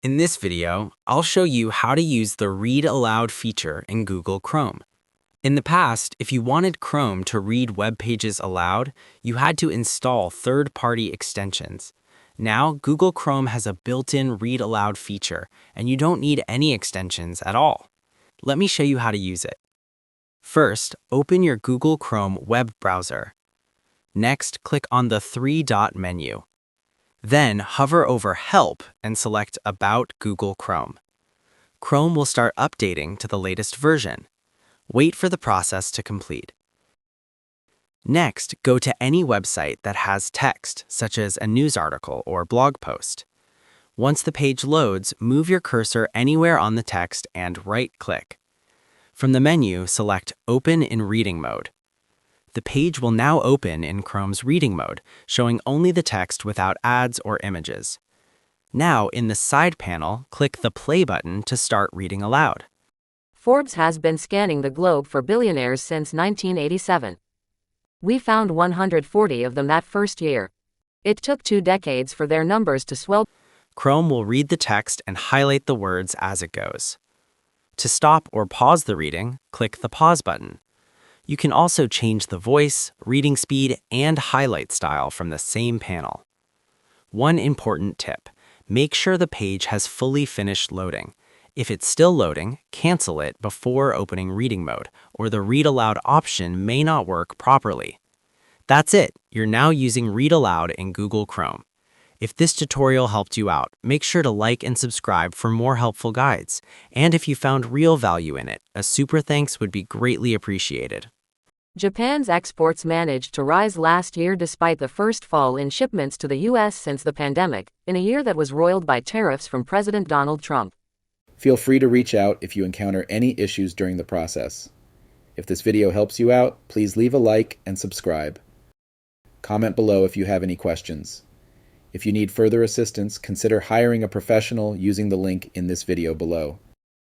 In this video, I'll show you how to use the Read Aloud feature in Google Chrome. In the past, if you wanted Chrome to read web pages aloud, you had to install third-party extensions. Now, Google Chrome has a built-in Read Aloud feature, and you don't need any extensions at all. Let me show you how to use it. First, open your Google Chrome web browser. Next, click on the three-dot menu. Then hover over Help and select About Google Chrome. Chrome will start updating to the latest version. Wait for the process to complete. Next, go to any website that has text, such as a news article or blog post. Once the page loads, move your cursor anywhere on the text and right-click. From the menu, select Open in Reading Mode. The page will now open in Chrome's reading mode, showing only the text without ads or images. Now, in the side panel, click the play button to start reading aloud. Forbes has been scanning the globe for billionaires since 1987. We found 140 of them that first year. It took 2 decades for their numbers to swell. Chrome will read the text and highlight the words as it goes. To stop or pause the reading, click the pause button. You can also change the voice, reading speed, and highlight style from the same panel. One important tip: make sure the page has fully finished loading. If it's still loading, cancel it before opening reading mode, or the Read Aloud option may not work properly. That's it. You're now using Read Aloud in Google Chrome. If this tutorial helped you out, make sure to like and subscribe for more helpful guides. And if you found real value in it, a super thanks would be greatly appreciated. Japan's exports managed to rise last year despite the first fall in shipments to the U.S. since the pandemic, in a year that was roiled by tariffs from President Donald Trump. Feel free to reach out if you encounter any issues during the process. If this video helps you out, please leave a like and subscribe. Comment below if you have any questions. If you need further assistance, consider hiring a professional using the link in this video below.